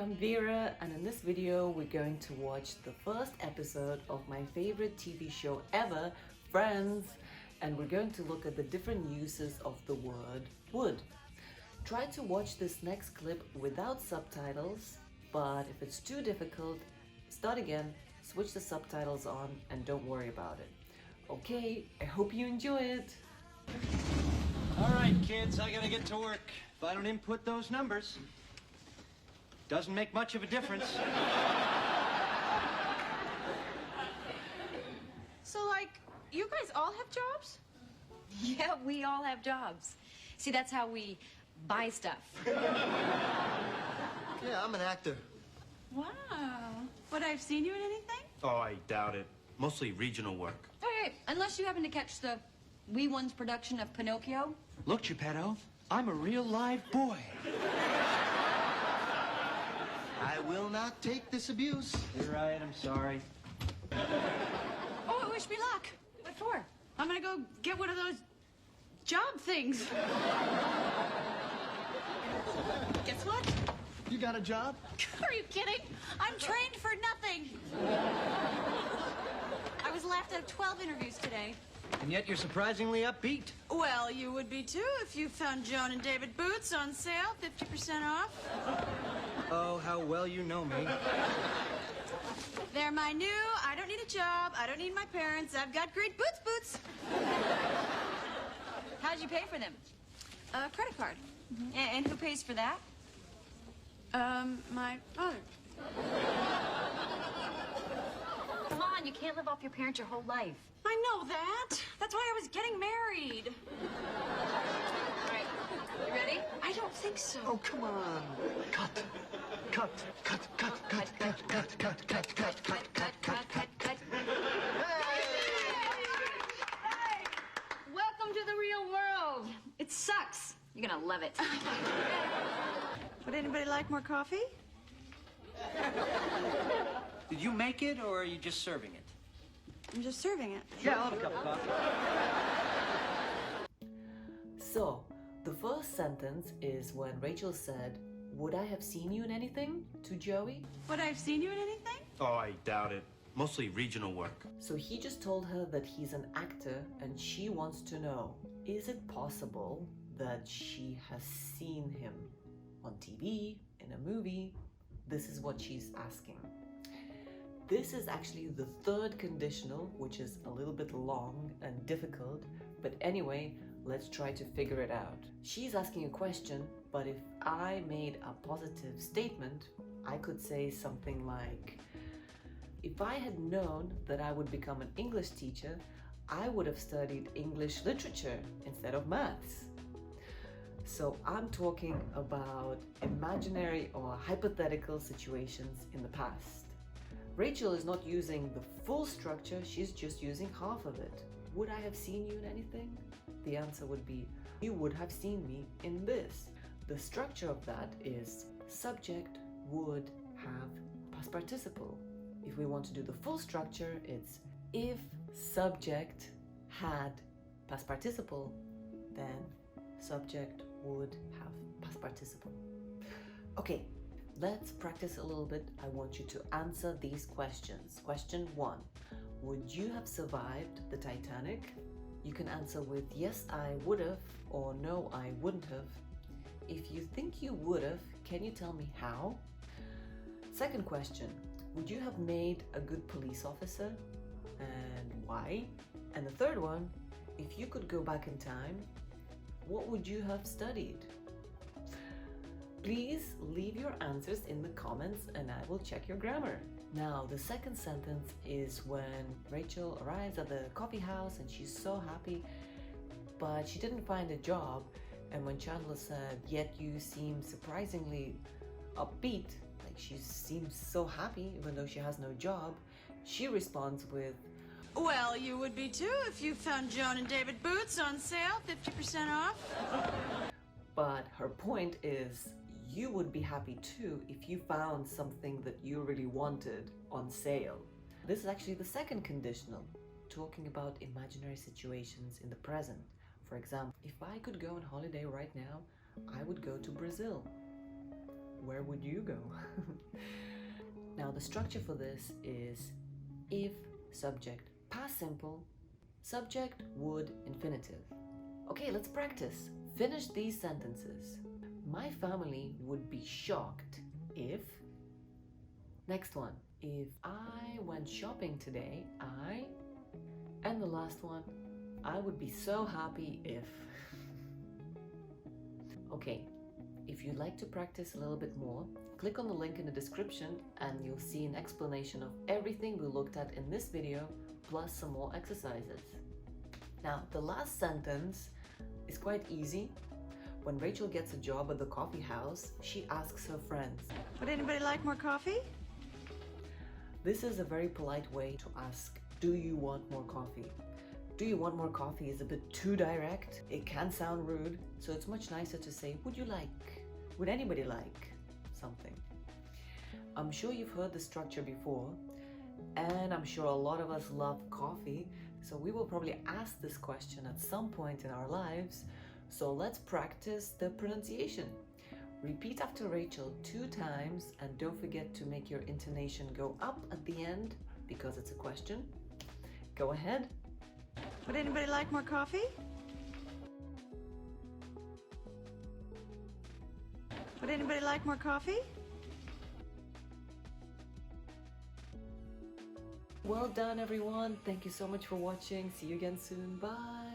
I'm Vera, and in this video we're going to watch the first episode of my favorite TV show ever, Friends, and we're going to look at the different uses of the word would. Try to watch this next clip without subtitles, but if it's too difficult, start again, switch the subtitles on, and don't worry about it. Okay, I hope you enjoy it! Alright kids, I gotta get to work. If I don't input those numbers, doesn't make much of a difference. So, like, you guys all have jobs? Yeah, we all have jobs. See, that's how we buy stuff. Yeah, I'm an actor. Wow. Would I have seen you in anything? Oh, I doubt it. Mostly regional work. Hey, unless you happen to catch the Wee Ones production of Pinocchio. Look, Geppetto, I'm a real live boy. I will not take this abuse. You're right, I'm sorry. Oh, wish me luck. What for? I'm gonna go get one of those job things. Guess what? You got a job? Are you kidding? I'm trained for nothing. I was laughed out of 12 interviews today. And yet you're surprisingly upbeat. Well, you would be too if you found Joan and David boots on sale, 50% off. Oh, how well you know me. They're my new, I don't need a job, I don't need my parents, I've got great boots. How'd you pay for them? Credit card. And who pays for that? My father. Come on, you can't live off your parents your whole life. I know that. That's why I was getting married. All right, you ready? I don't think so. Oh, come on. Cut. Hey! Welcome to the real world. It sucks. You're gonna love it. Would anybody like more coffee? Did you make it, or are you just serving it? I'm just serving it. Yeah, I'll have a cup of coffee. So, the first sentence is when Rachel said, "Would I have seen you in anything?" to Joey. Would I have seen you in anything? Oh, I doubt it. Mostly regional work. So he just told her that he's an actor and she wants to know, is it possible that she has seen him on TV, in a movie? This is what she's asking. This is actually the third conditional, which is a little bit long and difficult, but anyway, let's try to figure it out. She's asking a question, but if I made a positive statement, I could say something like, if I had known that I would become an English teacher, I would have studied English literature instead of maths. So I'm talking about imaginary or hypothetical situations in the past. Rachel is not using the full structure, she's just using half of it. Would I have seen you in anything? The answer would be, you would have seen me in this. The structure of that is subject, would, have, past participle. If we want to do the full structure, it's if subject had past participle, then subject would have past participle. Okay, let's practice a little bit. I want you to answer these questions. Question 1. Would you have survived the Titanic? You can answer with yes, I would have, or no, I wouldn't have. If you think you would have, can you tell me how? Second question. Would you have made a good police officer? And why? And the third one. If you could go back in time, what would you have studied? Please leave your answers in the comments and I will check your grammar. Now, the second sentence is when Rachel arrives at the coffee house and she's so happy, but she didn't find a job. And when Chandler said, yet you seem surprisingly upbeat, like she seems so happy even though she has no job, she responds with, Well, you would be too if you found Joan and David boots on sale, 50% off. But her point is, you would be happy too if you found something that you really wanted on sale. This is actually the second conditional, talking about imaginary situations in the present. For example, if I could go on holiday right now, I would go to Brazil. where would you go? Now, the structure for this is if, subject, past simple, subject, would, infinitive. Okay, let's practice. Finish these sentences. My family would be shocked if... Next one. If I went shopping today, I... And the last one. I would be so happy if... Okay, if you'd like to practice a little bit more, click on the link in the description and you'll see an explanation of everything we looked at in this video, plus some more exercises. Now, the last sentence is quite easy. When Rachel gets a job at the coffee house, she asks her friends. Would anybody like more coffee? This is a very polite way to ask, do you want more coffee? Do you want more coffee is a bit too direct. It can sound rude, so it's much nicer to say, would you like? Would anybody like something? I'm sure you've heard the structure before, and I'm sure a lot of us love coffee, so we will probably ask this question at some point in our lives. So let's practice the pronunciation. Repeat after Rachel 2 times, and don't forget to make your intonation go up at the end because it's a question. Go ahead. Would anybody like more coffee? Would anybody like more coffee? Well done, everyone. Thank you so much for watching. See you again soon. Bye.